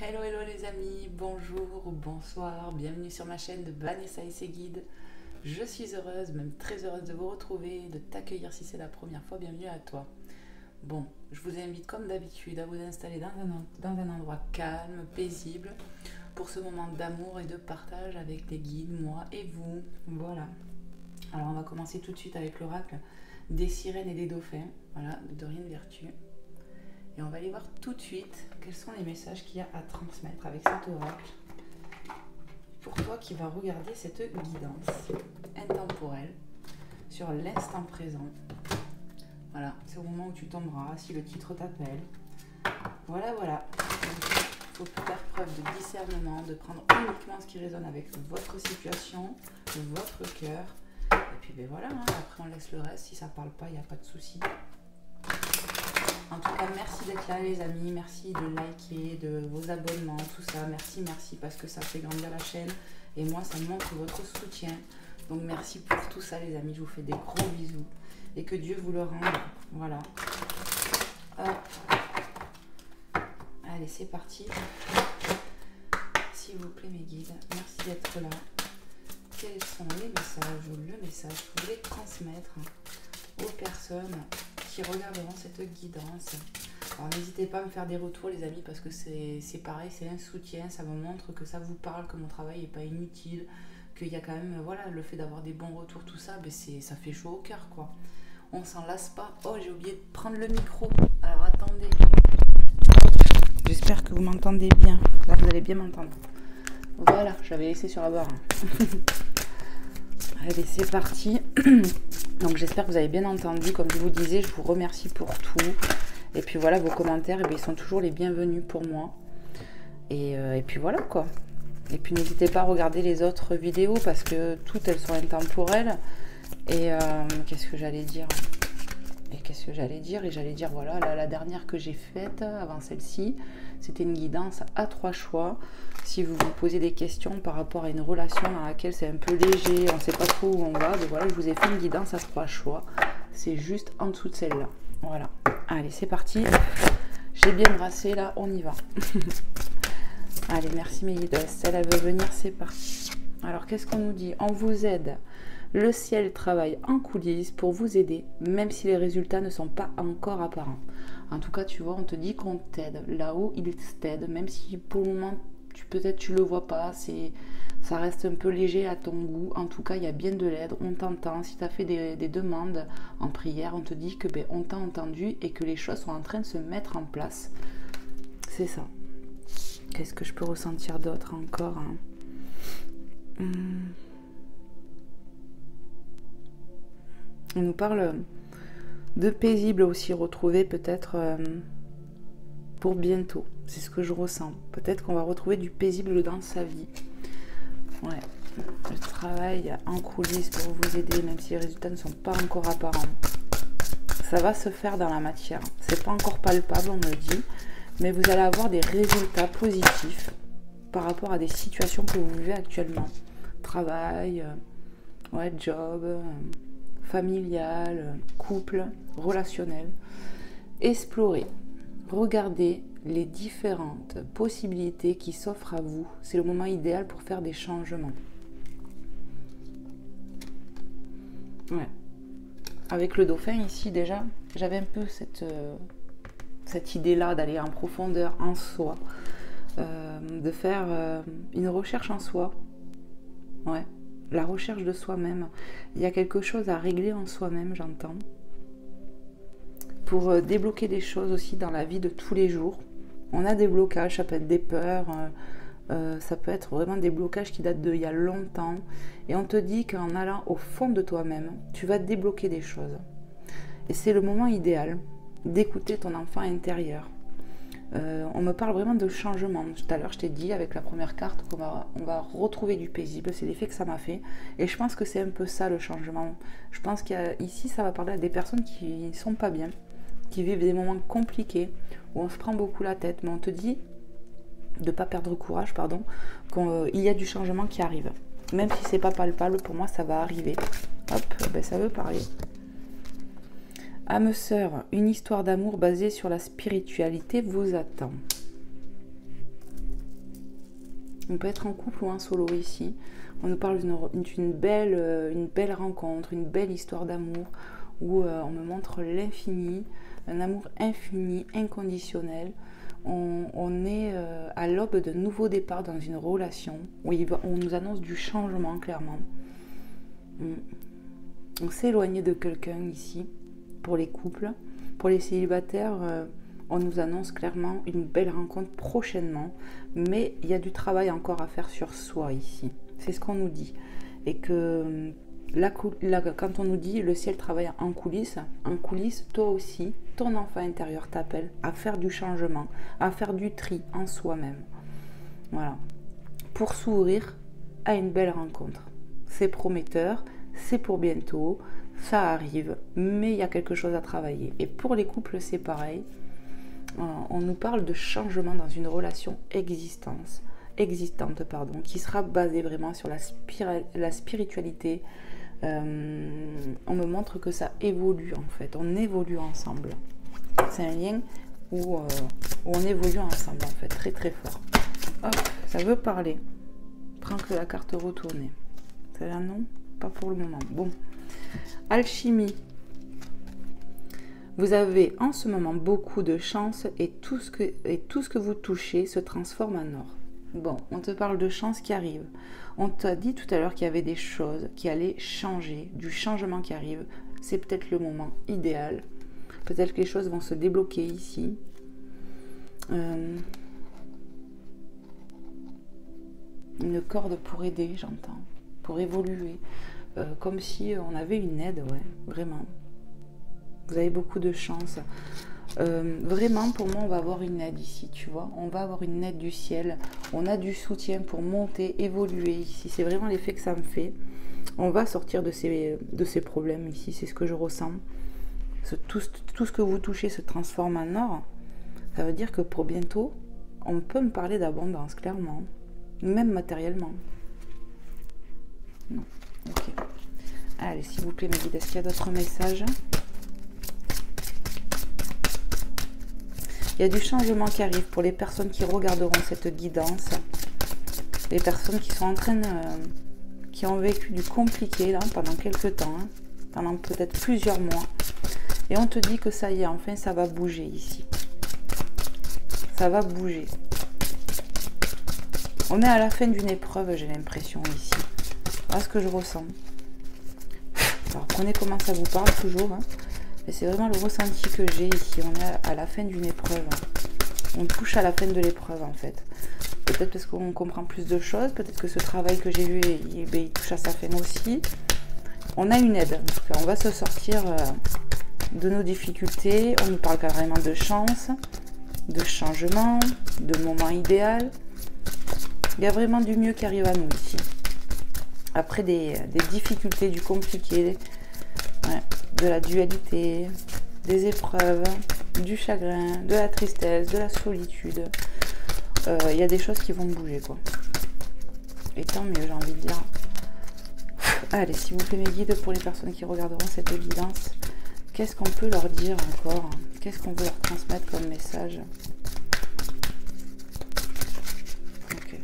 Hello hello les amis, bonjour, bonsoir, bienvenue sur ma chaîne de Vanessa et ses guides. Je suis heureuse, même très heureuse de vous retrouver, de t'accueillir si c'est la première fois, bienvenue à toi. Bon, je vous invite comme d'habitude à vous installer dans un endroit calme, paisible, pour ce moment d'amour et de partage avec les guides, moi et vous. Voilà. Alors on va commencer tout de suite avec l'oracle des sirènes et des dauphins, voilà, de Dorine Vertu. Et on va aller voir tout de suite quels sont les messages qu'il y a à transmettre avec cet oracle pour toi qui vas regarder cette guidance intemporelle sur l'instant présent. Voilà, c'est au moment où tu tomberas, si le titre t'appelle. Voilà, voilà. Il faut faire preuve de discernement, de prendre uniquement ce qui résonne avec votre situation, votre cœur. Et puis ben voilà, hein, après on laisse le reste, si ça ne parle pas, il n'y a pas de souci. En tout cas, merci d'être là les amis, merci de liker, de vos abonnements, tout ça. Merci, merci, parce que ça fait grandir la chaîne et moi, ça me montre votre soutien. Donc merci pour tout ça les amis, je vous fais des gros bisous et que Dieu vous le rende. Voilà. Hop. Allez, c'est parti. S'il vous plaît mes guides, merci d'être là. Quels sont les messages ou le message que vous voulez transmettre aux personnes qui regarderont cette guidance? Alors n'hésitez pas à me faire des retours les amis, parce que c'est pareil, c'est un soutien, ça me montre que ça vous parle, que mon travail n'est pas inutile, qu'il y a quand même, voilà, le fait d'avoir des bons retours, tout ça, ben ça fait chaud au cœur quoi. On s'en lasse pas. Oh, j'ai oublié de prendre le micro, alors attendez. J'espère que vous m'entendez bien, là vous allez bien m'entendre. Voilà, je l'avais laissé sur la barre. Allez, c'est parti. Donc j'espère que vous avez bien entendu. Comme je vous disais, je vous remercie pour tout. Et puis voilà, vos commentaires, eh bien, ils sont toujours les bienvenus pour moi. Et puis voilà quoi. Et puis n'hésitez pas à regarder les autres vidéos parce que toutes elles sont intemporelles. Et qu'est-ce que j'allais dire? Et j'allais dire, voilà, la dernière que j'ai faite avant celle-ci, c'était une guidance à 3 choix. Si vous vous posez des questions par rapport à une relation dans laquelle c'est un peu léger, on ne sait pas trop où on va, ben voilà, je vous ai fait une guidance à 3 choix. C'est juste en dessous de celle-là. Voilà. Allez, c'est parti. J'ai bien brassé, là, on y va. Allez, merci mes guides. Celle, elle veut venir, c'est parti. Alors, qu'est-ce qu'on nous dit? On vous aide. Le ciel travaille en coulisses pour vous aider, même si les résultats ne sont pas encore apparents. En tout cas, tu vois, on te dit qu'on t'aide. Là-haut, il t'aide, même si pour le moment, peut-être tu le vois pas, ça reste un peu léger à ton goût. En tout cas, il y a bien de l'aide, on t'entend. Si tu as fait des demandes en prière, on te dit que ben, on t'a entendu et que les choses sont en train de se mettre en place. C'est ça. Qu'est-ce que je peux ressentir d'autre encore, hein? On nous parle de paisible aussi, retrouver peut-être pour bientôt. C'est ce que je ressens. Peut-être qu'on va retrouver du paisible dans sa vie. Ouais. Le travail en coulisses pour vous aider, même si les résultats ne sont pas encore apparents. Ça va se faire dans la matière. C'est pas encore palpable, on me dit. Mais vous allez avoir des résultats positifs par rapport à des situations que vous vivez actuellement. Travail, ouais, job... familial, couple, relationnel. Explorer, regardez les différentes possibilités qui s'offrent à vous. C'est le moment idéal pour faire des changements. Ouais. Avec le dauphin ici déjà, j'avais un peu cette idée-là d'aller en profondeur en soi, de faire une recherche en soi. Ouais. La recherche de soi-même. Il y a quelque chose à régler en soi-même, j'entends. Pour débloquer des choses aussi dans la vie de tous les jours. On a des blocages, ça peut être des peurs, ça peut être vraiment des blocages qui datent d'il y a longtemps. Et on te dit qu'en allant au fond de toi-même, tu vas débloquer des choses. Et c'est le moment idéal d'écouter ton enfant intérieur. On me parle vraiment de changement. Tout à l'heure, je t'ai dit avec la première carte qu'on va retrouver du paisible. C'est l'effet que ça m'a fait. Et je pense que c'est un peu ça le changement. Je pense qu'ici, ça va parler à des personnes qui ne sont pas bien, qui vivent des moments compliqués, où on se prend beaucoup la tête. Mais on te dit de ne pas perdre courage, pardon, qu'il y a du changement qui arrive. Même si c'est pas palpable, pour moi, ça va arriver. Hop, ben ça veut parler. Âme sœur, une histoire d'amour basée sur la spiritualité vous attend. On peut être en couple ou en solo ici. On nous parle d'une belle rencontre, une belle histoire d'amour où on me montre l'infini, un amour infini, inconditionnel. On est à l'aube d'un nouveau départ dans une relation où on nous annonce du changement clairement. On s'est éloigné de quelqu'un ici pour les couples. Pour les célibataires, on nous annonce clairement une belle rencontre prochainement, mais il y a du travail encore à faire sur soi ici. C'est ce qu'on nous dit. Et que quand on nous dit le ciel travaille en coulisses, toi aussi, ton enfant intérieur t'appelle à faire du changement, à faire du tri en soi-même. Voilà. Pour s'ouvrir à une belle rencontre. C'est prometteur, c'est pour bientôt, ça arrive, mais il y a quelque chose à travailler. Et pour les couples, c'est pareil. On nous parle de changement dans une relation existante, qui sera basée vraiment sur la spiritualité. On me montre que ça évolue en fait, on évolue ensemble. C'est un lien où on évolue ensemble en fait, très très fort. Hop, ça veut parler. Prends que la carte retournée. C'est là non? Pas pour le moment. Bon. Alchimie. Vous avez en ce moment beaucoup de chance et tout ce que vous touchez se transforme en or. Bon, on te parle de chance qui arrive. On t'a dit tout à l'heure qu'il y avait des choses qui allaient changer, du changement qui arrive. C'est peut-être le moment idéal. Peut-être que les choses vont se débloquer ici. Une corde pour aider, j'entends. Pour évoluer. Comme si on avait une aide, ouais, vraiment. Vous avez beaucoup de chance. Vraiment, pour moi, on va avoir une aide ici, tu vois. On va avoir une aide du ciel. On a du soutien pour monter, évoluer ici. C'est vraiment l'effet que ça me fait. On va sortir de ces problèmes ici. C'est ce que je ressens. Tout ce que vous touchez se transforme en or. Ça veut dire que pour bientôt, on peut me parler d'abondance, clairement. Même matériellement. Non. Ok. Allez, s'il vous plaît, mes guides, est-ce qu'il y a d'autres messages ? Il y a du changement qui arrive pour les personnes qui regarderont cette guidance. Les personnes qui sont en train qui ont vécu du compliqué là, pendant quelques temps, hein, pendant peut-être plusieurs mois. Et on te dit que ça y est, enfin ça va bouger ici. Ça va bouger. On est à la fin d'une épreuve, j'ai l'impression ici. Voilà ce que je ressens. Alors prenez comment ça vous parle toujours. Hein. Mais c'est vraiment le ressenti que j'ai ici. On est à la fin d'une épreuve. On touche à la fin de l'épreuve en fait. Peut-être parce qu'on comprend plus de choses. Peut-être que ce travail que j'ai vu, il touche à sa fin aussi. On a une aide. On va se sortir de nos difficultés. On nous parle carrément de chance, de changement, de moment idéal. Il y a vraiment du mieux qui arrive à nous ici. Après des difficultés, du compliqué, ouais, de la dualité, des épreuves, du chagrin, de la tristesse, de la solitude. Il y a des choses qui vont bouger, quoi. Et tant mieux, j'ai envie de dire. Allez, s'il vous plaît, mes guides, pour les personnes qui regarderont cette guidance, qu'est-ce qu'on peut leur dire encore? Qu'est-ce qu'on veut leur transmettre comme message? Ok.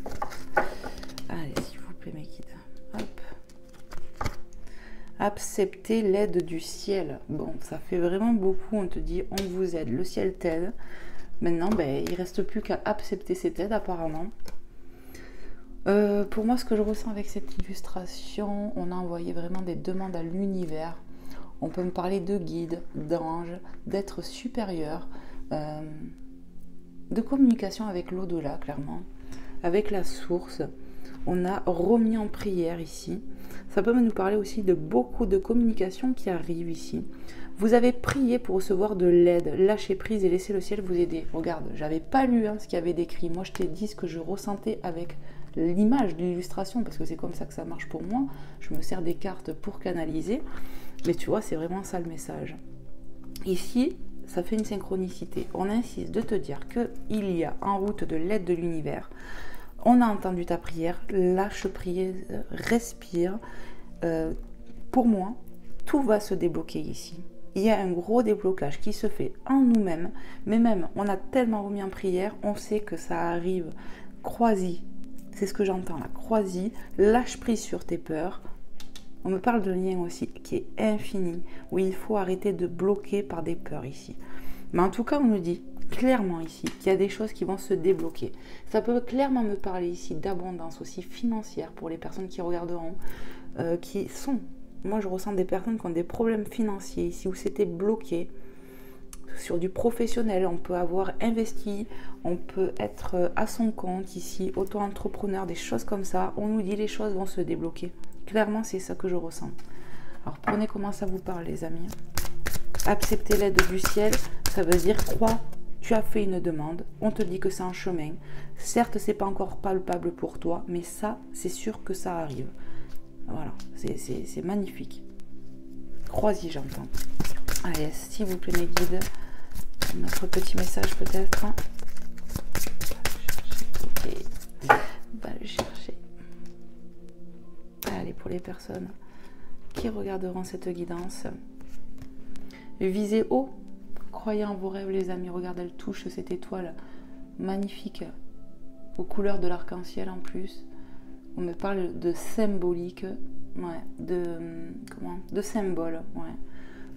Allez, s'il vous plaît, mes guides. Hop. Accepter l'aide du ciel. Bon, ça fait vraiment beaucoup. On te dit, on vous aide. Le ciel t'aide. Maintenant, ben, il ne reste plus qu'à accepter cette aide, apparemment. Pour moi, ce que je ressens avec cette illustration, on a envoyé vraiment des demandes à l'univers. On peut me parler de guides, d'anges, d'êtres supérieurs, de communication avec l'au-delà, clairement, avec la source. On a remis en prière ici. Ça peut nous parler aussi de beaucoup de communication qui arrive ici. Vous avez prié pour recevoir de l'aide, lâcher prise et laisser le ciel vous aider. Regarde, j'avais pas lu ce qu'il y avait décrit. Moi, je t'ai dit ce que je ressentais avec l'image de l'illustration, parce que c'est comme ça que ça marche pour moi. Je me sers des cartes pour canaliser. Mais tu vois, c'est vraiment ça le message. Ici, ça fait une synchronicité. On insiste de te dire qu'il y a en route de l'aide de l'univers. On a entendu ta prière, lâche prise, respire. Pour moi, tout va se débloquer ici. Il y a un gros déblocage qui se fait en nous-mêmes, mais même, on a tellement remis en prière, on sait que ça arrive. Crois-y. C'est ce que j'entends là. Crois-y, lâche prise sur tes peurs. On me parle d'un lien aussi qui est infini, où il faut arrêter de bloquer par des peurs ici. Mais en tout cas, on me dit clairement ici qu'il y a des choses qui vont se débloquer. Ça peut clairement me parler ici d'abondance aussi financière pour les personnes qui regarderont, qui sont... Moi, je ressens des personnes qui ont des problèmes financiers ici, où c'était bloqué. Sur du professionnel, on peut avoir investi, on peut être à son compte ici, auto-entrepreneur, des choses comme ça. On nous dit les choses vont se débloquer. Clairement, c'est ça que je ressens. Alors, prenez comment ça vous parle, les amis. Accepter l'aide du ciel, ça veut dire crois, tu as fait une demande, on te dit que c'est un chemin. Certes, c'est pas encore palpable pour toi, mais ça, c'est sûr que ça arrive. Voilà, c'est magnifique. Crois-y, j'entends. Allez, s'il vous plaît, mes guides. Notre petit message peut-être. Ok. Va le chercher. Allez, pour les personnes qui regarderont cette guidance. Visez haut. Croyez en vos rêves, les amis. Regardez, elle touche cette étoile magnifique. Aux couleurs de l'arc-en-ciel en plus. On me parle de symbolique. Ouais, de symbole. Ouais.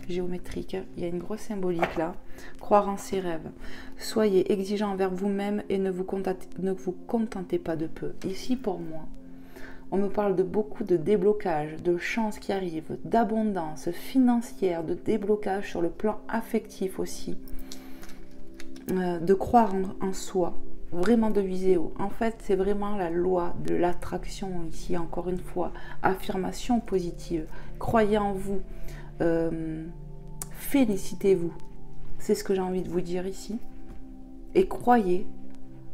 Géométrique, il y a une grosse symbolique là. Croire en ses rêves. Soyez exigeant envers vous-même et ne vous contentez pas de peu. Ici pour moi, on me parle de beaucoup de déblocage, de chances qui arrivent, d'abondance financière, de déblocage sur le plan affectif aussi. De croire en soi, vraiment de viser haut. En fait, c'est vraiment la loi de l'attraction ici, encore une fois. Affirmation positive. Croyez en vous. Félicitez-vous, c'est ce que j'ai envie de vous dire ici, et croyez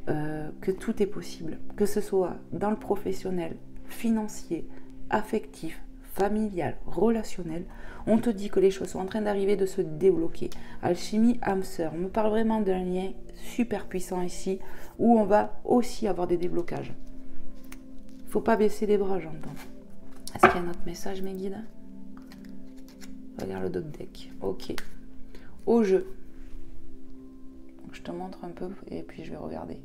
que tout est possible, que ce soit dans le professionnel, financier, affectif, familial, relationnel. On te dit que les choses sont en train d'arriver, de se débloquer. Alchimie, âme sœur, on me parle vraiment d'un lien super puissant ici, où on va aussi avoir des déblocages. Il ne faut pas baisser les bras, j'entends. Est-ce qu'il y a un autre message, mes guides ? Regarde le doc deck. Ok. Au jeu. Donc, je te montre un peu et puis je vais regarder.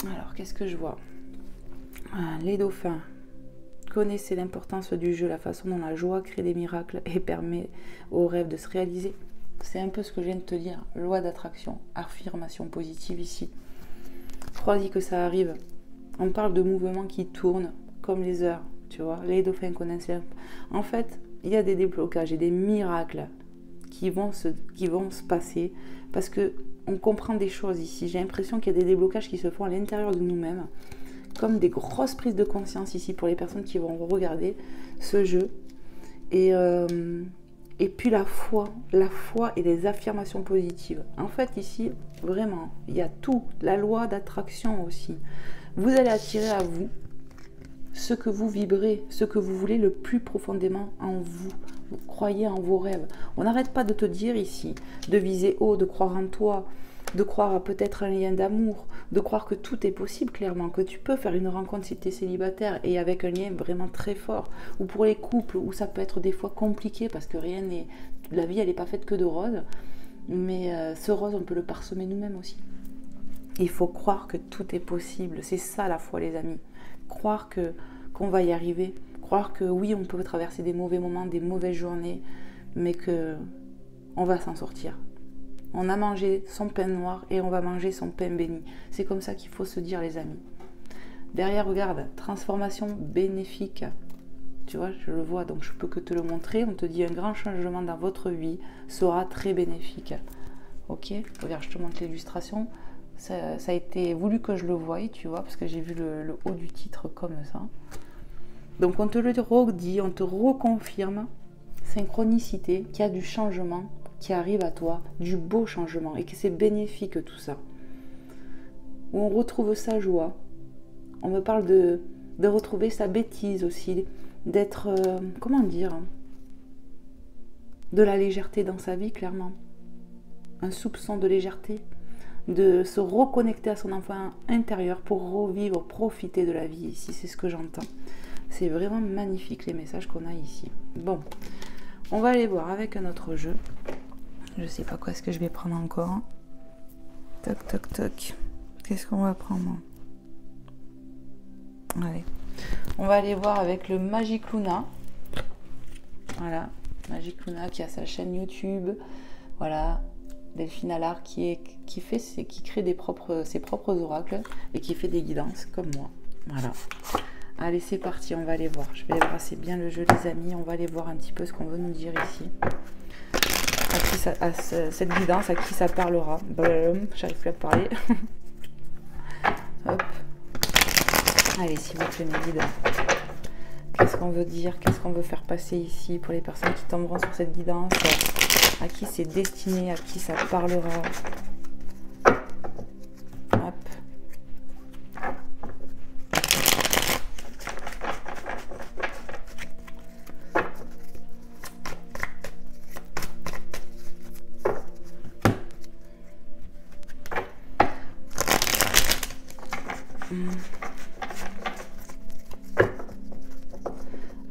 Alors, qu'est-ce que je vois ? Les dauphins. Connaissez l'importance du jeu, la façon dont la joie crée des miracles et permet aux rêves de se réaliser. C'est un peu ce que je viens de te dire. Loi d'attraction, affirmation positive ici. Crois-y que ça arrive. On parle de mouvements qui tournent comme les heures. Tu vois, les dauphins connaissent. En fait, il y a des déblocages et des miracles qui vont se passer parce qu'on comprend des choses ici. J'ai l'impression qu'il y a des déblocages qui se font à l'intérieur de nous-mêmes, comme des grosses prises de conscience ici pour les personnes qui vont regarder ce jeu. Et puis la foi et les affirmations positives. En fait, ici, vraiment, il y a tout. La loi d'attraction aussi. Vous allez attirer à vous ce que vous vibrez, ce que vous voulez le plus profondément en vous. Vous croyez en vos rêves. On n'arrête pas de te dire ici, de viser haut, de croire en toi, de croire à peut-être un lien d'amour, de croire que tout est possible clairement, que tu peux faire une rencontre si tu es célibataire et avec un lien vraiment très fort. Ou pour les couples où ça peut être des fois compliqué parce que la vie elle n'est pas faite que de roses. Mais ce rose on peut le parsemer nous-mêmes aussi. Il faut croire que tout est possible. C'est ça la foi, les amis. Croire qu'on va y arriver. Croire que oui, on peut traverser des mauvais moments, des mauvaises journées, mais qu'on va s'en sortir. On a mangé son pain noir et on va manger son pain béni. C'est comme ça qu'il faut se dire, les amis. Derrière, regarde, transformation bénéfique. Tu vois, je le vois, donc je peux que te le montrer. On te dit un grand changement dans votre vie sera très bénéfique. Ok, regarde, je te montre l'illustration. Ça a été voulu que je le voie, tu vois, parce que j'ai vu le haut du titre comme ça. Donc on te le redit, on te reconfirme, synchronicité, qu'il y a du changement qui arrive à toi, du beau changement, et que c'est bénéfique tout ça. Où on retrouve sa joie, on me parle de retrouver sa bêtise aussi, d'être, comment dire, de la légèreté dans sa vie, clairement. Un soupçon de légèreté, de se reconnecter à son enfant intérieur pour revivre, profiter de la vie ici, c'est ce que j'entends. C'est vraiment magnifique les messages qu'on a ici. Bon, on va aller voir avec un autre jeu. Je sais pas quoi est-ce que je vais prendre encore. Toc, toc, toc. Qu'est-ce qu'on va prendre? Allez, on va aller voir avec le Magic Luna. Voilà, Magic Luna qui a sa chaîne YouTube. Voilà, Delphine Allard qui crée ses propres oracles et qui fait des guidances comme moi. Voilà. Allez, c'est parti, on va aller voir. Je vais brasser bien le jeu, les amis. On va aller voir un petit peu ce qu'on veut nous dire ici. Cette guidance, à qui ça parlera. J'arrive plus à parler. Hop. Allez, s'il vous plaît, mes guides. Qu'est-ce qu'on veut dire? Qu'est-ce qu'on veut faire passer ici pour les personnes qui tomberont sur cette guidance? À qui c'est destiné? À qui ça parlera? Hop.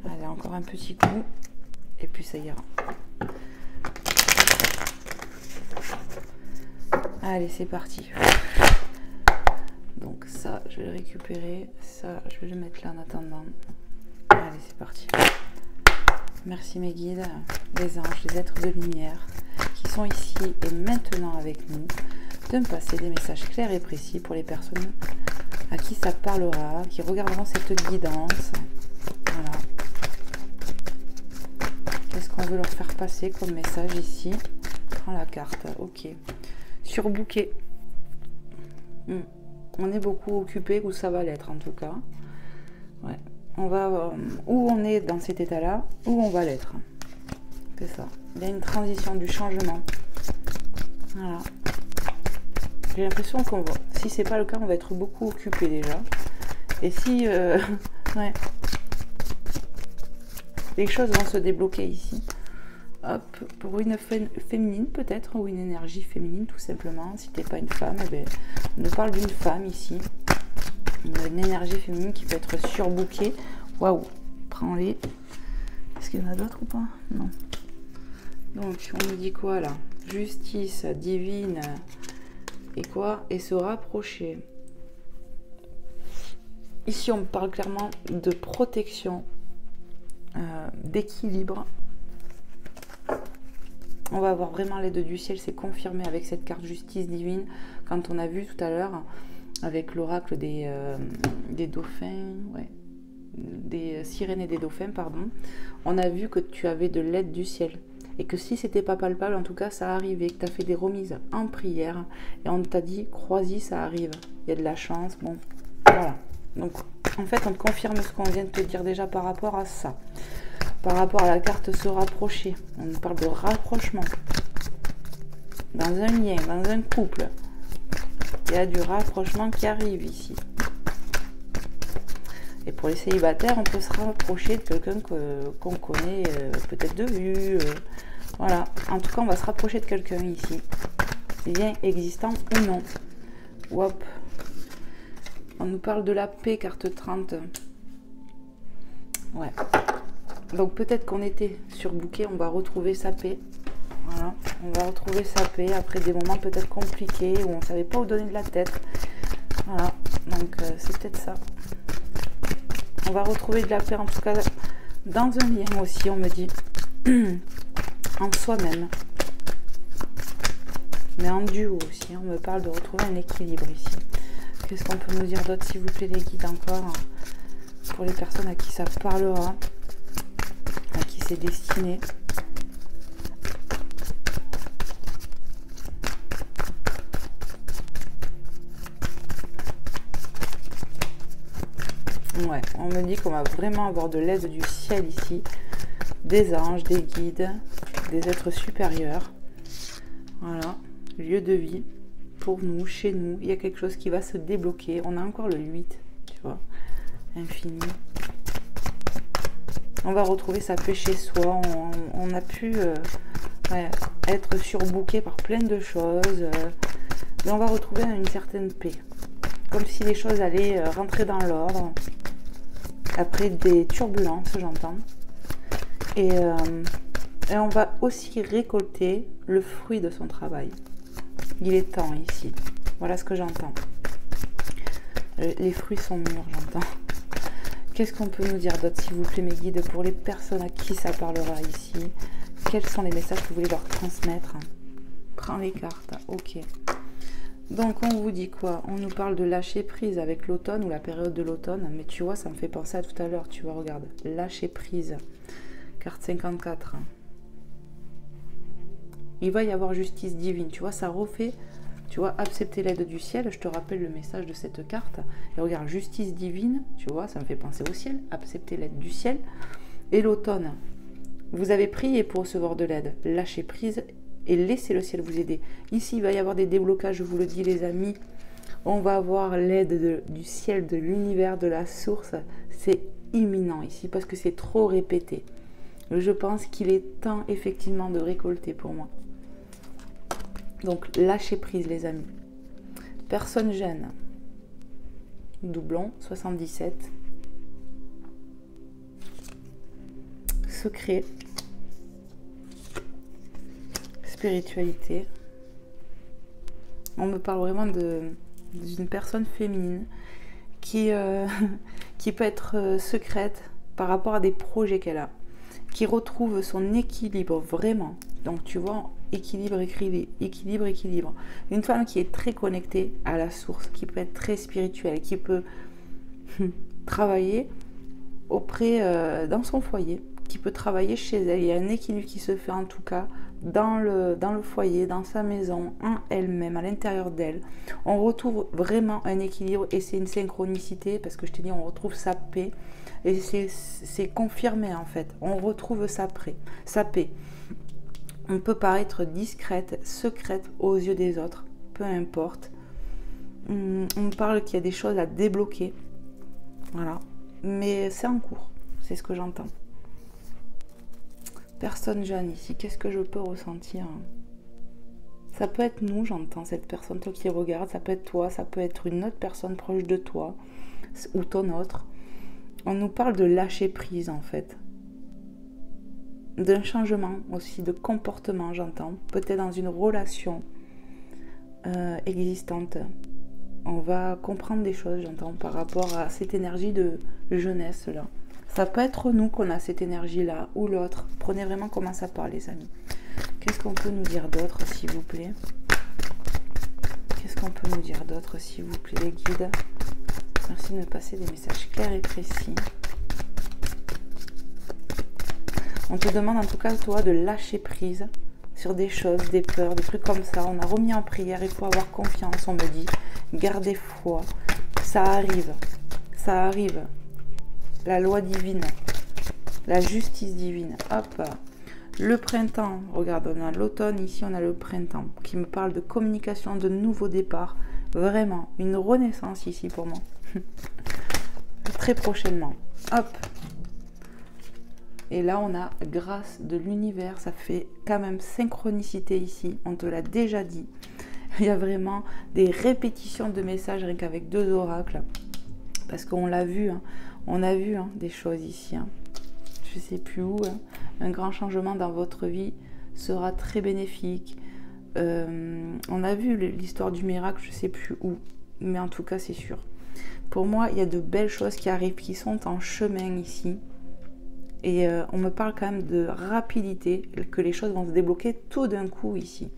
Allez, encore un petit coup et puis ça ira. Allez, c'est parti. Donc ça, je vais le récupérer. Ça, je vais le mettre là en attendant. Allez, c'est parti. Merci mes guides, les anges, les êtres de lumière qui sont ici et maintenant avec nous, de me passer des messages clairs et précis pour les personnes à qui ça parlera, qui regarderont cette guidance. Voilà. Qu'est-ce qu'on veut leur faire passer comme message ici? Prends la carte, ok. Surbooké. On est beaucoup occupé, ou ça va l'être en tout cas. Ouais. On va où on est dans cet état-là, où on va l'être. C'est ça. Il y a une transition du changement. Voilà. J'ai l'impression qu'on va, si c'est pas le cas, on va être beaucoup occupé déjà. Et si ouais, les choses vont se débloquer ici. Hop, pour une féminine peut-être, ou une énergie féminine tout simplement. Si t'es pas une femme, eh ben, on nous parle d'une femme ici. Une énergie féminine qui peut être surbookée. Waouh, prends-les. Est-ce qu'il y en a d'autres ou pas? Non. Donc, on nous dit quoi là? Justice divine. Et quoi? Et se rapprocher. Ici, on me parle clairement de protection, d'équilibre. On va avoir vraiment l'aide du ciel, c'est confirmé avec cette carte justice divine. Quand on a vu tout à l'heure, avec l'oracle des dauphins, ouais, des sirènes et des dauphins, pardon, on a vu que tu avais de l'aide du ciel. Et que si c'était pas palpable, en tout cas, ça arrivait, que tu as fait des remises en prière. Et on t'a dit, crois-y, ça arrive. Il y a de la chance, bon, voilà. Donc, en fait, on te confirme ce qu'on vient de te dire déjà par rapport à ça. Par rapport à la carte se rapprocher. On nous parle de rapprochement. Dans un lien, dans un couple. Il y a du rapprochement qui arrive ici. Et pour les célibataires, on peut se rapprocher de quelqu'un qu'on connaît peut-être de vue. Voilà. En tout cas, on va se rapprocher de quelqu'un ici. Lien existant ou non. Hop. On nous parle de la paix, carte 30. Ouais. Donc peut-être qu'on était surbooké, on va retrouver sa paix. Voilà. On va retrouver sa paix après des moments peut-être compliqués où on ne savait pas où donner de la tête. Voilà. Donc c'est peut-être ça. On va retrouver de la paix, en tout cas, dans un lien aussi, on me dit. En soi-même. Mais en duo aussi. On me parle de retrouver un équilibre ici. Qu'est-ce qu'on peut nous dire d'autre, s'il vous plaît, les guides, encore? Pour les personnes à qui ça parlera. À qui c'est destiné. Ouais, on me dit qu'on va vraiment avoir de l'aide du ciel ici, des anges, des guides, des êtres supérieurs. Voilà, lieu de vie pour nous, chez nous. Il y a quelque chose qui va se débloquer. On a encore le 8, tu vois, infini. On va retrouver sa paix chez soi. On a pu ouais, être surbooké par plein de choses. Mais on va retrouver une certaine paix. Comme si les choses allaient rentrer dans l'ordre. Après des turbulences, j'entends. Et on va aussi récolter le fruit de son travail. Il est temps ici. Voilà ce que j'entends. Les fruits sont mûrs, j'entends. Qu'est-ce qu'on peut nous dire d'autre, s'il vous plaît, mes guides, pour les personnes à qui ça parlera ici? Quels sont les messages que vous voulez leur transmettre? Prends les cartes, ok. Donc, on vous dit quoi? On nous parle de lâcher prise avec l'automne ou la période de l'automne. Mais tu vois, ça me fait penser à tout à l'heure. Tu vois, regarde. Lâcher prise. Carte 54. Il va y avoir justice divine. Tu vois, ça refait... Tu vois, accepter l'aide du ciel. Je te rappelle le message de cette carte. Et regarde, justice divine. Tu vois, ça me fait penser au ciel. Accepter l'aide du ciel. Et l'automne. Vous avez prié pour recevoir de l'aide. Lâchez prise et laissez le ciel vous aider. Ici, il va y avoir des déblocages, je vous le dis, les amis. On va avoir l'aide du ciel, de l'univers, de la source. C'est imminent ici parce que c'est trop répété. Je pense qu'il est temps, effectivement, de récolter pour moi. Donc, lâchez prise, les amis. Personne gêne. Doublon, 77. Secret. Spiritualité. On me parle vraiment d'une personne féminine qui peut être secrète par rapport à des projets qu'elle a, qui retrouve son équilibre vraiment. Donc tu vois, équilibre. Une femme qui est très connectée à la source, qui peut être très spirituelle, qui peut travailler dans son foyer, qui peut travailler chez elle. Il y a un équilibre qui se fait en tout cas dans le foyer, dans sa maison, en elle-même, à l'intérieur d'elle. On retrouve vraiment un équilibre et c'est une synchronicité parce que je te dis, on retrouve sa paix et c'est confirmé en fait. On retrouve sa paix. On peut paraître discrète, secrète aux yeux des autres, peu importe. On me parle qu'il y a des choses à débloquer. Voilà. Mais c'est en cours, c'est ce que j'entends. Personne jeune ici, qu'est-ce que je peux ressentir? Ça peut être nous, j'entends cette personne, toi qui regarde, ça peut être toi, ça peut être une autre personne proche de toi, ou ton autre. On nous parle de lâcher prise en fait. D'un changement aussi, de comportement, j'entends. Peut-être dans une relation existante. On va comprendre des choses, j'entends, par rapport à cette énergie de jeunesse là. Ça peut être nous qu'on a cette énergie-là, ou l'autre. Prenez vraiment comment ça parle, les amis. Qu'est-ce qu'on peut nous dire d'autre, s'il vous plaît? Qu'est-ce qu'on peut nous dire d'autre, s'il vous plaît, les guides? Merci de me passer des messages clairs et précis. On te demande en tout cas, toi, de lâcher prise sur des choses, des peurs, des trucs comme ça. On a remis en prière, il faut avoir confiance, on me dit. Gardez foi. Ça arrive. Ça arrive. La loi divine, la justice divine. Hop, le printemps. Regarde, on a l'automne, ici on a le printemps qui me parle de communication, de nouveau départ. Vraiment, une renaissance ici pour moi. Très prochainement. Hop. Et là, on a grâce de l'univers. Ça fait quand même synchronicité ici. On te l'a déjà dit. Il y a vraiment des répétitions de messages rien qu'avec 2 oracles. Parce qu'on l'a vu, hein. On a vu des choses ici. Je ne sais plus où. Un grand changement dans votre vie sera très bénéfique. On a vu l'histoire du miracle, je ne sais plus où. Mais en tout cas, c'est sûr. Pour moi, il y a de belles choses qui arrivent, qui sont en chemin ici. Et on me parle quand même de rapidité, que les choses vont se débloquer tout d'un coup ici.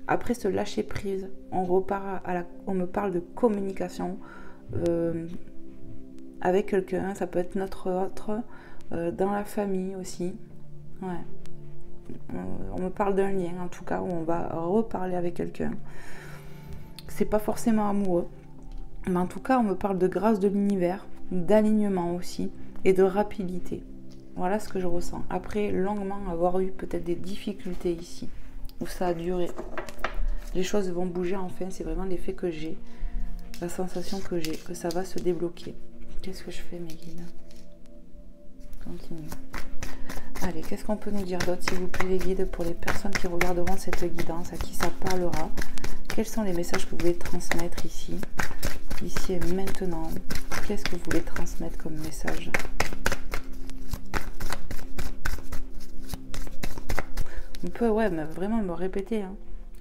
Après ce lâcher prise, on me parle de communication avec quelqu'un, ça peut être notre autre, dans la famille aussi. Ouais. On me parle d'un lien, en tout cas, où on va reparler avec quelqu'un. C'est pas forcément amoureux, mais en tout cas, on me parle de grâce de l'univers, d'alignement aussi, et de rapidité. Voilà ce que je ressens. Après, longuement avoir eu peut-être des difficultés ici, où ça a duré. Les choses vont bouger enfin, c'est vraiment l'effet que j'ai, la sensation que j'ai, que ça va se débloquer. Qu'est-ce que je fais, mes guides? Continue. Allez, qu'est-ce qu'on peut nous dire d'autre, s'il vous plaît, les guides, pour les personnes qui regarderont cette guidance, à qui ça parlera? Quels sont les messages que vous voulez transmettre ici et maintenant? Qu'est-ce que vous voulez transmettre comme message? On peut, ouais, mais vraiment me répéter, hein.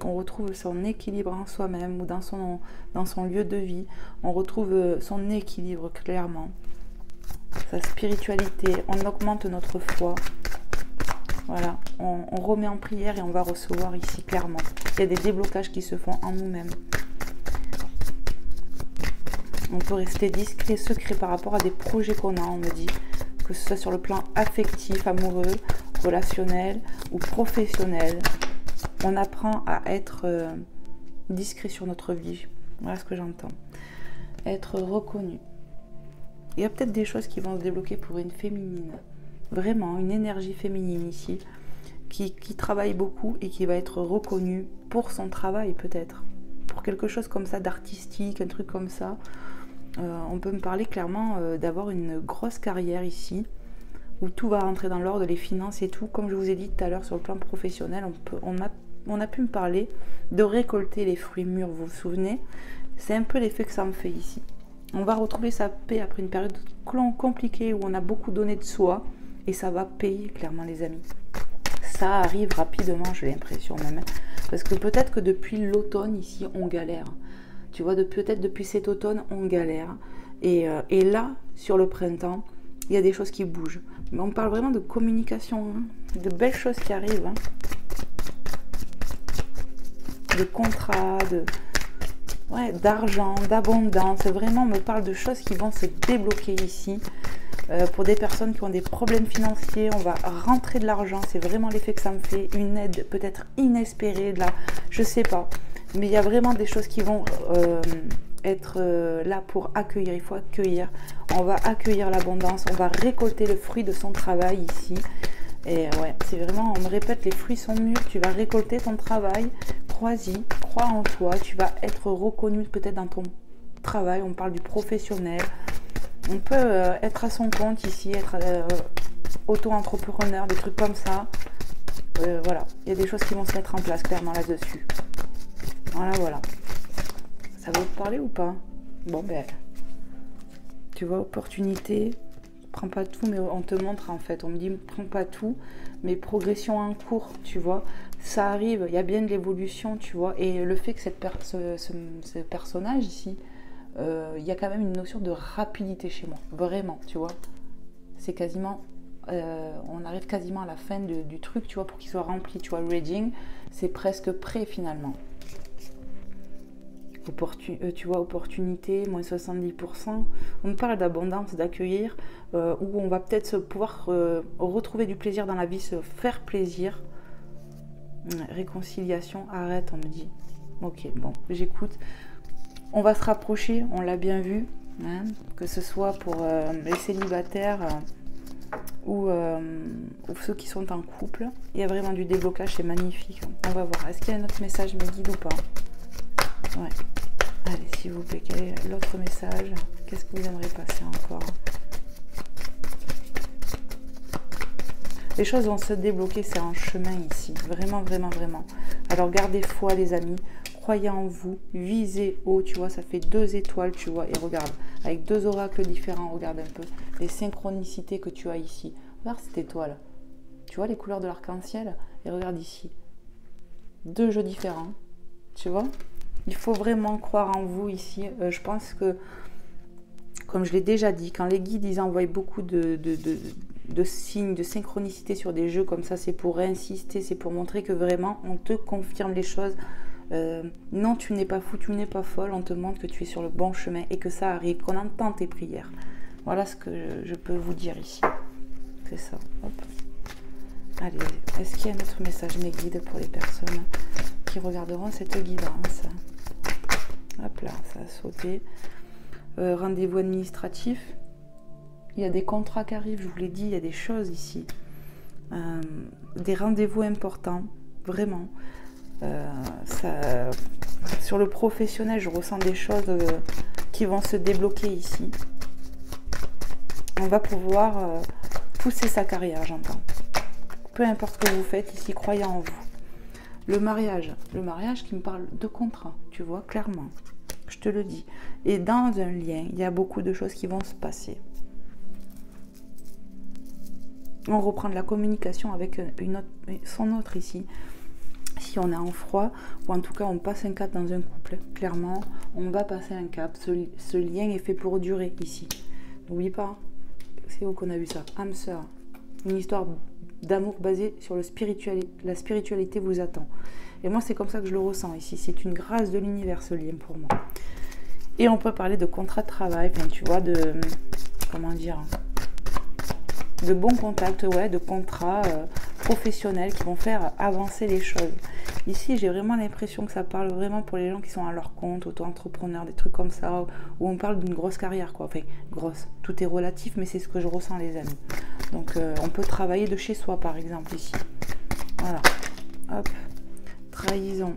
On retrouve son équilibre en soi-même ou dans son lieu de vie. On retrouve son équilibre clairement. sa spiritualité, on augmente notre foi. Voilà, on remet en prière et on va recevoir ici clairement. Il y a des déblocages qui se font en nous-mêmes. On peut rester discret, secret par rapport à des projets qu'on a, on me dit. Que ce soit sur le plan affectif, amoureux, relationnel ou professionnel. On apprend à être discret sur notre vie. Voilà ce que j'entends. Être reconnu. Il y a peut-être des choses qui vont se débloquer pour une féminine. Vraiment, une énergie féminine ici. Qui travaille beaucoup et qui va être reconnue pour son travail peut-être. Pour quelque chose comme ça, d'artistique, un truc comme ça. On peut me parler clairement d'avoir une grosse carrière ici. Où tout va rentrer dans l'ordre, les finances et tout. Comme je vous ai dit tout à l'heure sur le plan professionnel, on a pu me parler de récolter les fruits mûrs, vous vous souvenez? C'est un peu l'effet que ça me fait ici. On va retrouver sa paix après une période compliquée où on a beaucoup donné de soi et ça va payer clairement les amis. Ça arrive rapidement, j'ai l'impression même. Parce que peut-être que depuis l'automne ici, on galère. Tu vois, peut-être depuis cet automne, on galère. Et là, sur le printemps, il y a des choses qui bougent. Mais on parle vraiment de communication, hein, de belles choses qui arrivent. Hein. De contrats, d'argent, d'abondance. Vraiment, on me parle de choses qui vont se débloquer ici. Pour des personnes qui ont des problèmes financiers, on va rentrer de l'argent. C'est vraiment l'effet que ça me fait. Une aide peut-être inespérée, je sais pas. Mais il y a vraiment des choses qui vont être là pour accueillir. Il faut accueillir. On va accueillir l'abondance. On va récolter le fruit de son travail ici. Et ouais, c'est vraiment, on me répète, les fruits sont mûrs. Tu vas récolter ton travail. Crois-y, crois en toi. Tu vas être reconnu peut-être dans ton travail. On parle du professionnel. On peut être à son compte ici, être auto-entrepreneur, des trucs comme ça. Voilà, il y a des choses qui vont se mettre en place clairement là-dessus. Voilà. Ça va vous parler ou pas? Bon, ben, tu vois, opportunité, prends pas tout, mais on te montre en fait. On me dit, prends pas tout, mais progression en cours, tu vois. Ça arrive, il y a bien de l'évolution, tu vois. Et le fait que ce personnage ici, il y a quand même une notion de rapidité chez moi, vraiment, tu vois. C'est quasiment, on arrive quasiment à la fin du truc, tu vois, pour qu'il soit rempli, tu vois, le reading, c'est presque prêt finalement. Tu vois, opportunité, moins 70%. On me parle d'abondance, d'accueillir, où on va peut-être pouvoir retrouver du plaisir dans la vie, se faire plaisir. Réconciliation, arrête, on me dit. Ok, bon, j'écoute. On va se rapprocher, on l'a bien vu, hein, que ce soit pour les célibataires ou ceux qui sont en couple. Il y a vraiment du déblocage, c'est magnifique. On va voir. Est-ce qu'il y a un autre message me guide ou pas? Ouais. Allez, s'il vous plaît, quel est l'autre message? Qu'est-ce que vous aimeriez passer encore? Les choses vont se débloquer, c'est un chemin ici. Vraiment, vraiment, vraiment. Alors, gardez foi, les amis. Croyez en vous. Visez haut, tu vois. Ça fait 2 étoiles, tu vois. Et regarde, avec 2 oracles différents, regarde un peu les synchronicités que tu as ici. Regarde cette étoile. Tu vois les couleurs de l'arc-en-ciel? Et regarde ici. 2 jeux différents. Tu vois? Il faut vraiment croire en vous ici. Je pense que, comme je l'ai déjà dit, quand les guides ils envoient beaucoup de signes, de synchronicité sur des jeux comme ça, c'est pour insister, c'est pour montrer que vraiment on te confirme les choses. Non, tu n'es pas fou, tu n'es pas folle, on te montre que tu es sur le bon chemin et que ça arrive, qu'on entend tes prières. Voilà ce que je peux vous dire ici. C'est ça. Hop. Allez, est-ce qu'il y a un autre message, mes guides, pour les personnes qui regarderont cette guidance? Hop là, ça a sauté. Rendez-vous administratif. Il y a des contrats qui arrivent, je vous l'ai dit, il y a des choses ici. Des rendez-vous importants, vraiment. Sur le professionnel, je ressens des choses qui vont se débloquer ici. On va pouvoir pousser sa carrière, j'entends. Peu importe ce que vous faites ici, croyez en vous. Le mariage qui me parle de contrat, tu vois, clairement. Je te le dis. Et dans un lien, il y a beaucoup de choses qui vont se passer. On reprend de la communication avec son autre ici. Si on est en froid, ou en tout cas on passe un cap dans un couple, clairement, on va passer un cap. Ce lien est fait pour durer ici. N'oublie pas, C'est où qu'on a vu ça? Âme sœur. Une histoire d'amour basée sur la spiritualité vous attend. Et moi, c'est comme ça que je le ressens ici. C'est une grâce de l'univers, ce lien pour moi. Et on peut parler de contrat de travail, enfin, tu vois, de... Comment dire? De bons contacts, ouais, de contrats professionnels qui vont faire avancer les choses. Ici, j'ai vraiment l'impression que ça parle vraiment pour les gens qui sont à leur compte, auto-entrepreneurs, des trucs comme ça, où on parle d'une grosse carrière, quoi. Enfin, grosse, tout est relatif, mais c'est ce que je ressens, les amis. Donc, on peut travailler de chez soi, par exemple, ici. Voilà. Hop. Trahison.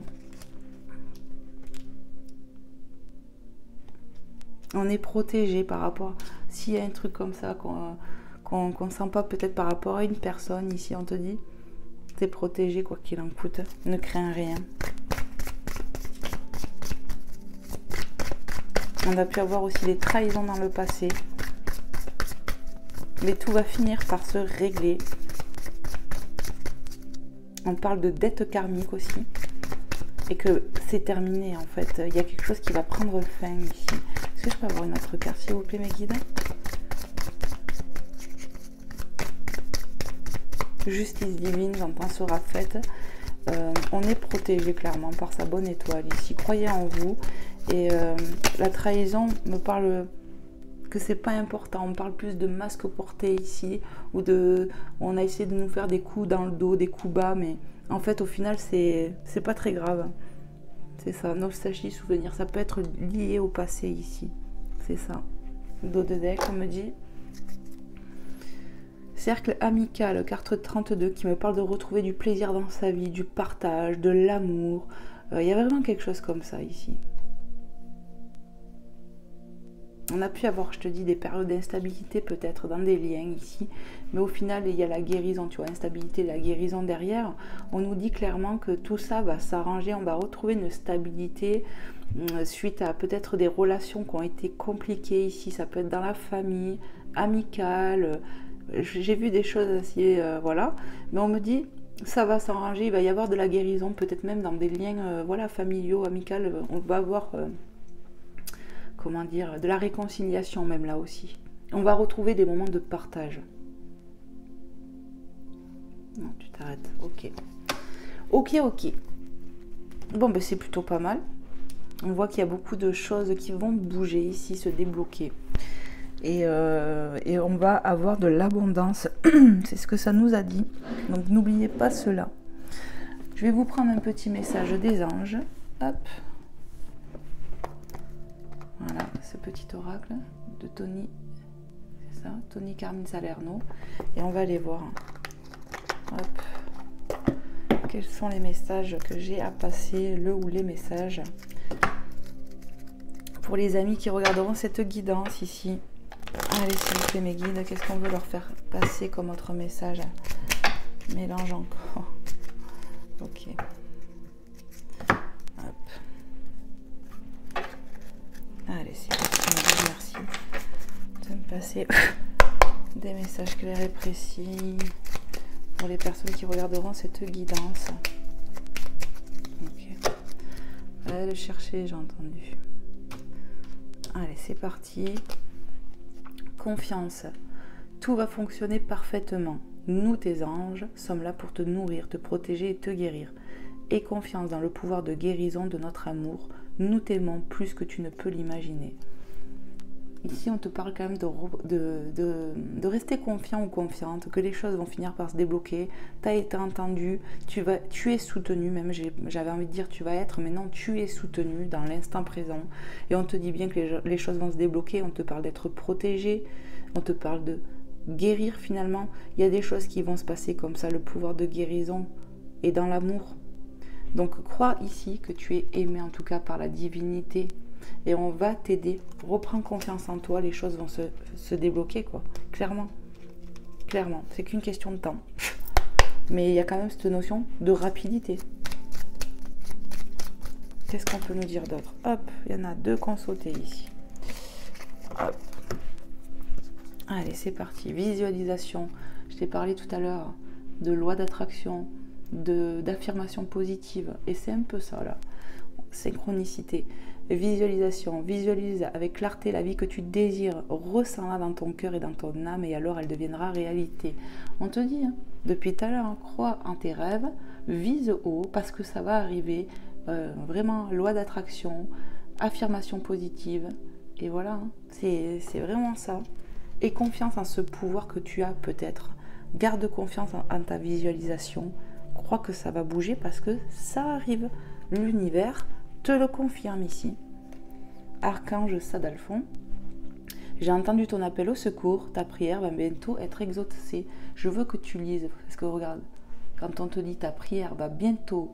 On est protégé par rapport... S'il y a un truc comme ça qu'on ne sent pas peut-être par rapport à une personne, ici, on te dit, t'es protégé, quoi qu'il en coûte. Ne crains rien. On a pu avoir aussi des trahisons dans le passé. Mais tout va finir par se régler. On parle de dette karmique aussi. Et que c'est terminé, en fait. Il y a quelque chose qui va prendre fin ici. Est-ce que je peux avoir une autre carte, s'il vous plaît, mes guides? Justice divine, j'entends, sera faite. On est protégé clairement par sa bonne étoile ici. Croyez en vous. Et la trahison me parle que c'est pas important. On parle plus de masque porté ici. Ou de... On a essayé de nous faire des coups dans le dos, des coups bas. Mais en fait, au final, c'est pas très grave. C'est ça. Nostalgie, souvenir. Ça peut être lié au passé ici. C'est ça. Dos de deck, on me dit. Cercle amical, carte 32, qui me parle de retrouver du plaisir dans sa vie, du partage, de l'amour. Il y a vraiment quelque chose comme ça ici. On a pu avoir, je te dis, des périodes d'instabilité peut-être dans des liens ici. Mais au final, il y a la guérison, tu vois, instabilité, la guérison derrière. On nous dit clairement que tout ça va s'arranger. On va retrouver une stabilité suite à peut-être des relations qui ont été compliquées ici. Ça peut être dans la famille, amicale. J'ai vu des choses assez, voilà. Mais on me dit, ça va s'arranger. Il va y avoir de la guérison, peut-être même dans des liens voilà, familiaux, amicaux. On va avoir... comment dire, de la réconciliation même là aussi. On va retrouver des moments de partage. Non, tu t'arrêtes. Ok. Ok, ok. Bon, ben c'est plutôt pas mal. On voit qu'il y a beaucoup de choses qui vont bouger ici, se débloquer. Et on va avoir de l'abondance. C'est ce que ça nous a dit. Donc n'oubliez pas cela. Je vais vous prendre un petit message des anges. Hop. Voilà, ce petit oracle de Tony, c'est ça, Tony Carmine Salerno. Et on va aller voir. Hop. Quels sont les messages que j'ai à passer, le ou les messages pour les amis qui regarderont cette guidance ici. Allez, s'il vous plaît, mes guides, qu'est-ce qu'on veut leur faire passer comme autre message? Mélange encore. Ok. Allez, c'est parti, merci de me passer des messages clairs et précis pour les personnes qui regarderont cette guidance. Ok. Allez le chercher, j'ai entendu. Allez, c'est parti. Confiance. Tout va fonctionner parfaitement. Nous, tes anges, sommes là pour te nourrir, te protéger et te guérir. Aie confiance dans le pouvoir de guérison de notre amour. Nous t'aimons plus que tu ne peux l'imaginer. Ici, on te parle quand même de rester confiant ou confiante, que les choses vont finir par se débloquer. Tu as été entendu, tu es soutenu, même j'avais envie de dire tu vas être, mais non, tu es soutenu dans l'instant présent. Et on te dit bien que les choses vont se débloquer, on te parle d'être protégé, on te parle de guérir finalement. Il y a des choses qui vont se passer comme ça, le pouvoir de guérison est dans l'amour. Donc crois ici que tu es aimé en tout cas par la divinité et on va t'aider. Reprends confiance en toi, les choses vont se débloquer quoi. Clairement, clairement, c'est qu'une question de temps. Mais il y a quand même cette notion de rapidité. Qu'est-ce qu'on peut nous dire d'autre? Hop, il y en a deux qu'on sautait ici. Hop. Allez, c'est parti. Visualisation. Je t'ai parlé tout à l'heure de loi d'attraction, d'affirmation positive. Et c'est un peu ça, là. Synchronicité. Visualisation, visualise avec clarté la vie que tu désires, ressens-la dans ton cœur et dans ton âme et alors elle deviendra réalité. On te dit, hein, depuis tout à l'heure, crois en tes rêves, vise haut parce que ça va arriver, vraiment loi d'attraction, affirmation positive et voilà, hein, c'est vraiment ça. Et confiance en ce pouvoir que tu as peut-être. Garde confiance en ta visualisation, crois que ça va bouger parce que ça arrive. L'univers te le confirme ici. Archange Sandalphon, j'ai entendu ton appel au secours, ta prière va bientôt être exaucée. Je veux que tu lises, parce que regarde, quand on te dit ta prière va bientôt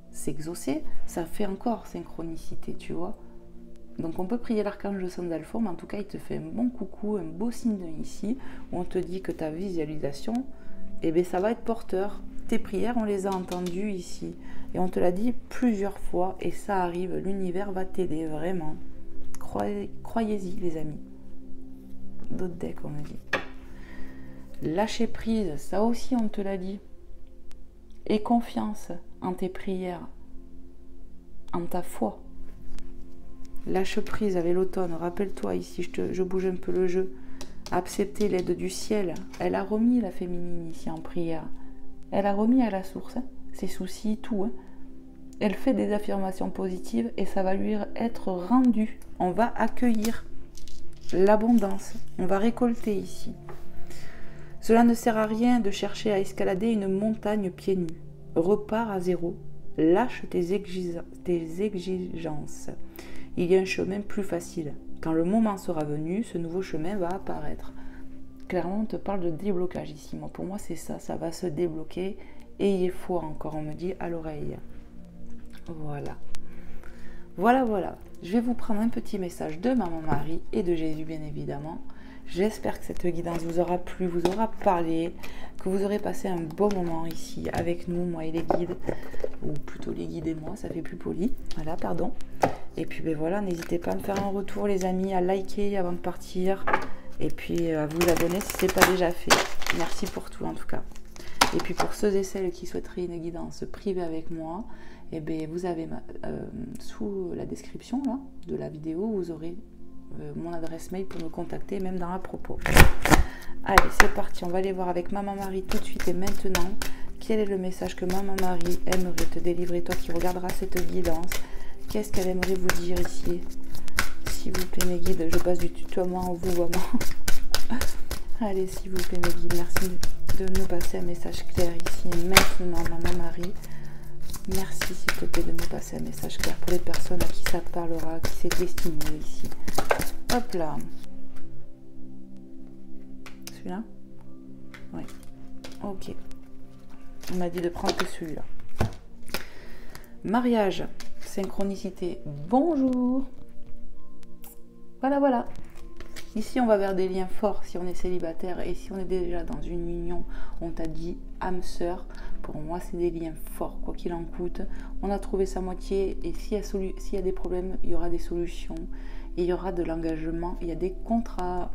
s'exaucer, ça fait encore synchronicité, tu vois. Donc on peut prier l'archange Sandalphon, mais en tout cas il te fait un bon coucou, un beau signe ici, où on te dit que ta visualisation, eh bien, ça va être porteur. Tes prières, on les a entendues ici. Et on te l'a dit plusieurs fois, et ça arrive, l'univers va t'aider, vraiment. Croyez-y, les amis. D'autres decks, on me dit. Lâcher prise, ça aussi, on te l'a dit. Et confiance en tes prières, en ta foi. Lâche prise avec l'automne, rappelle-toi ici, je bouge un peu le jeu. Accepter l'aide du ciel. Elle a remis la féminine ici en prière. Elle a remis à la source, hein, ses soucis, tout. Hein. Elle fait des affirmations positives et ça va lui être rendu. On va accueillir l'abondance. On va récolter ici. Cela ne sert à rien de chercher à escalader une montagne pieds nus. Repars à zéro. Lâche tes exigences. Il y a un chemin plus facile. Quand le moment sera venu, ce nouveau chemin va apparaître. Clairement, on te parle de déblocage ici. Moi, pour moi, c'est ça. Ça va se débloquer. Ayez foi encore, on me dit à l'oreille. Voilà. Voilà. Je vais vous prendre un petit message de Maman Marie et de Jésus, bien évidemment. J'espère que cette guidance vous aura plu, vous aura parlé, que vous aurez passé un bon moment ici avec nous, moi et les guides. Ou plutôt les guides et moi, ça fait plus poli. Voilà, pardon. Et puis, ben voilà, n'hésitez pas à me faire un retour, les amis, à liker avant de partir. Et puis, à vous abonner si ce n'est pas déjà fait. Merci pour tout, en tout cas. Et puis, pour ceux et celles qui souhaiteraient une guidance privée avec moi, eh bien, vous avez sous la description là, de la vidéo, vous aurez mon adresse mail pour me contacter, même dans la propos. Allez, c'est parti. On va aller voir avec Maman Marie tout de suite et maintenant. Quel est le message que Maman Marie aimerait te délivrer, toi qui regarderas cette guidance? Qu'est-ce qu'elle aimerait vous dire ici? S'il vous plaît, mes guides, je passe du tutoiement au vouvoiement. Allez, s'il vous plaît, mes guides, merci de nous passer un message clair ici et maintenant, Maman Marie. Merci, s'il te plaît, de nous passer un message clair pour les personnes à qui ça parlera, à qui c'est destiné ici. Hop là. Celui-là? Oui. Ok. On m'a dit de prendre que celui-là. Mariage. Synchronicité. Bonjour. Voilà. Ici, on va vers des liens forts si on est célibataire et si on est déjà dans une union, on t'a dit âme sœur. Pour moi, c'est des liens forts, quoi qu'il en coûte. On a trouvé sa moitié et s'il y a des problèmes, il y aura des solutions. Et il y aura de l'engagement, il y a des contrats.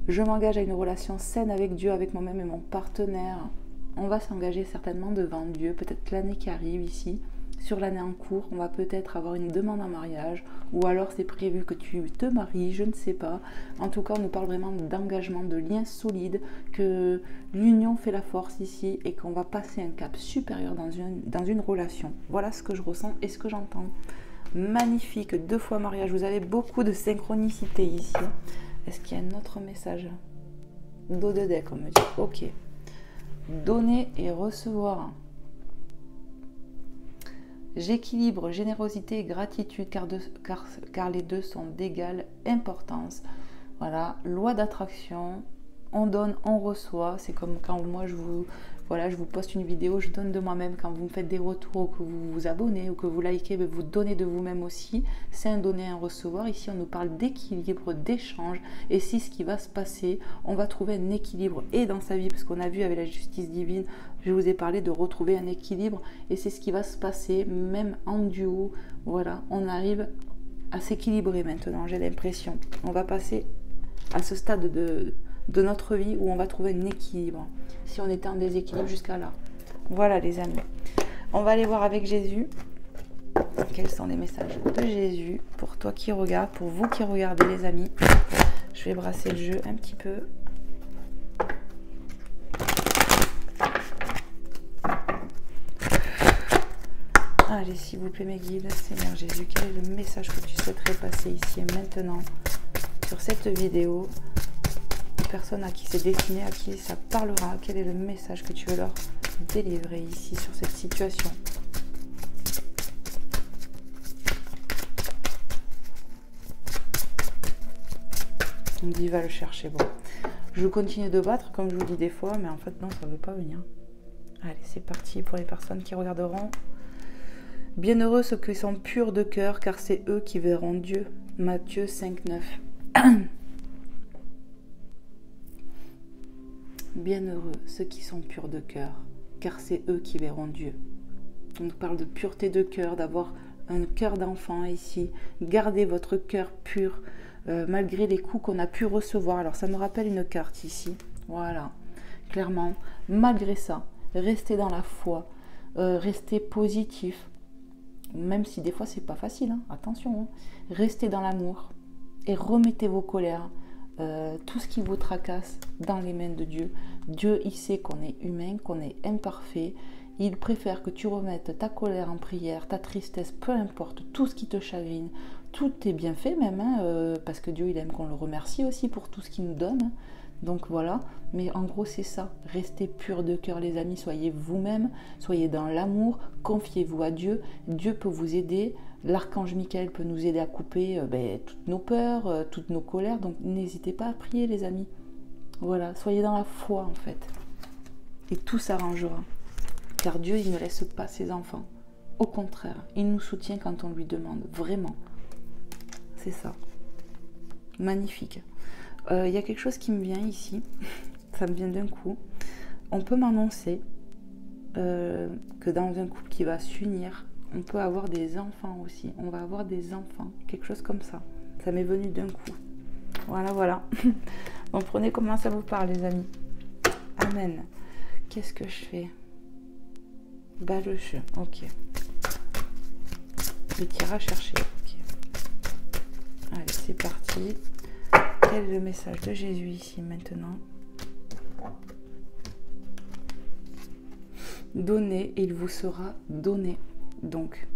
Je m'engage à une relation saine avec Dieu, avec moi-même et mon partenaire. On va s'engager certainement devant Dieu, peut-être l'année qui arrive ici. Sur l'année en cours, on va peut-être avoir une demande en mariage ou alors c'est prévu que tu te maries, je ne sais pas. En tout cas, on nous parle vraiment d'engagement, de liens solides, que l'union fait la force ici et qu'on va passer un cap supérieur dans une relation. Voilà ce que je ressens et ce que j'entends. Magnifique, 2 fois mariage. Vous avez beaucoup de synchronicité ici. Est-ce qu'il y a un autre message? Dos de deck, on me dit. Ok. Donner et recevoir. J'équilibre générosité et gratitude car les deux sont d'égale importance. Voilà, loi d'attraction, on donne, on reçoit. C'est comme quand moi je vous poste une vidéo, je donne de moi-même. Quand vous me faites des retours ou que vous vous abonnez ou que vous likez, vous donnez de vous-même aussi. C'est un donner, un recevoir. Ici, on nous parle d'équilibre, d'échange. Et c'est ce qui va se passer. On va trouver un équilibre et dans sa vie, parce qu'on a vu avec la justice divine, je vous ai parlé de retrouver un équilibre. Et c'est ce qui va se passer, même en duo. Voilà, on arrive à s'équilibrer maintenant, j'ai l'impression. On va passer à ce stade de notre vie où on va trouver un équilibre. Si on était en déséquilibre jusqu'à là. Voilà les amis. On va aller voir avec Jésus. Quels sont les messages de Jésus pour toi qui regarde, pour vous qui regardez les amis. Je vais brasser le jeu un petit peu. Allez, s'il vous plaît mes guides, Seigneur Jésus, quel est le message que tu souhaiterais passer ici et maintenant sur cette vidéo? Personne à qui c'est destiné, à qui ça parlera, quel est le message que tu veux leur délivrer ici sur cette situation? On dit va le chercher. Bon, je continue de battre comme je vous dis des fois, mais en fait non, ça ne veut pas venir. Allez, c'est parti pour les personnes qui regarderont. Bienheureux ceux qui sont purs de cœur, car c'est eux qui verront Dieu. Matthieu 5,9. Bienheureux ceux qui sont purs de cœur, car c'est eux qui verront Dieu. On nous parle de pureté de cœur, d'avoir un cœur d'enfant ici. Gardez votre cœur pur, malgré les coups qu'on a pu recevoir. Alors ça me rappelle une carte ici. Voilà, clairement. Malgré ça, restez dans la foi, restez positif. Même si des fois c'est pas facile, hein. Attention. Hein. Restez dans l'amour et remettez vos colères. Tout ce qui vous tracasse dans les mains de Dieu. Dieu, il sait qu'on est humain, qu'on est imparfait. Il préfère que tu remettes ta colère en prière, ta tristesse, peu importe, tout ce qui te chagrine. Tout est bien fait même, hein, parce que Dieu, il aime qu'on le remercie aussi pour tout ce qu'il nous donne. Hein. Donc voilà, mais en gros c'est ça. Restez purs de cœur les amis, soyez vous-même, soyez dans l'amour, confiez-vous à Dieu. Dieu peut vous aider. L'archange Michael peut nous aider à couper toutes nos peurs, toutes nos colères. Donc n'hésitez pas à prier les amis. Voilà, soyez dans la foi en fait. Et tout s'arrangera. Car Dieu, il ne laisse pas ses enfants. Au contraire, il nous soutient quand on lui demande. Vraiment. C'est ça. Magnifique. Il y a quelque chose qui me vient ici. Ça me vient d'un coup. On peut m'annoncer que dans un couple qui va s'unir, on peut avoir des enfants aussi. On va avoir des enfants. Quelque chose comme ça. Ça m'est venu d'un coup. Voilà, voilà. Donc prenez comment ça vous parle, les amis. Amen. Qu'est-ce que je fais? Bah, le jeu. Ok. Le tir à chercher. Ok. Allez, c'est parti. Quel est le message de Jésus ici maintenant? Donnez et il vous sera donné. Donc,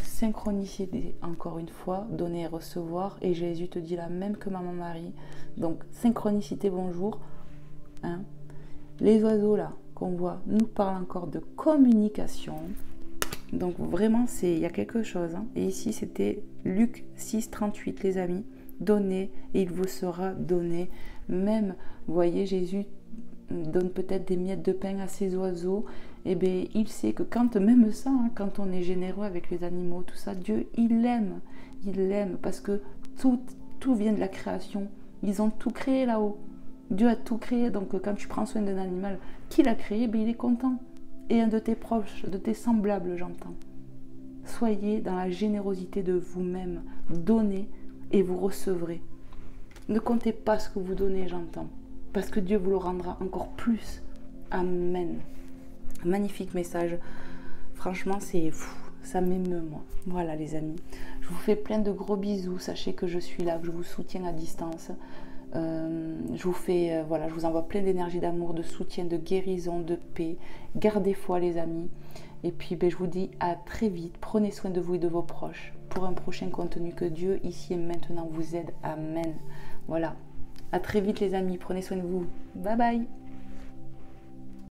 synchronicité, encore une fois, donner et recevoir. Et Jésus te dit la même que Maman Marie. Donc, synchronicité, bonjour. Hein? Les oiseaux là qu'on voit nous parlent encore de communication. Donc, vraiment, il y a quelque chose. Hein? Et ici, c'était Luc 6, 38, les amis. Donnez et il vous sera donné. Même, vous voyez, Jésus donne peut-être des miettes de pain à ces oiseaux. Et bien, il sait que quand même ça, hein, quand on est généreux avec les animaux, tout ça, Dieu, il l'aime. Il l'aime parce que tout vient de la création. Ils ont tout créé là-haut. Dieu a tout créé. Donc, quand tu prends soin d'un animal qu'il a créé, bien, il est content. Et un de tes proches, de tes semblables, j'entends. Soyez dans la générosité de vous-même. Donnez et vous recevrez. Ne comptez pas ce que vous donnez, j'entends. Parce que Dieu vous le rendra encore plus. Amen. Magnifique message. Franchement, c'est fou. Ça m'émeut, moi. Voilà, les amis. Je vous fais plein de gros bisous. Sachez que je suis là, que je vous soutiens à distance. Je vous fais, voilà, je vous envoie plein d'énergie, d'amour, de soutien, de guérison, de paix. Gardez foi, les amis. Et puis, je vous dis à très vite. Prenez soin de vous et de vos proches pour un prochain contenu que Dieu, ici et maintenant, vous aide. Amen. Voilà. À très vite, les amis. Prenez soin de vous. Bye bye.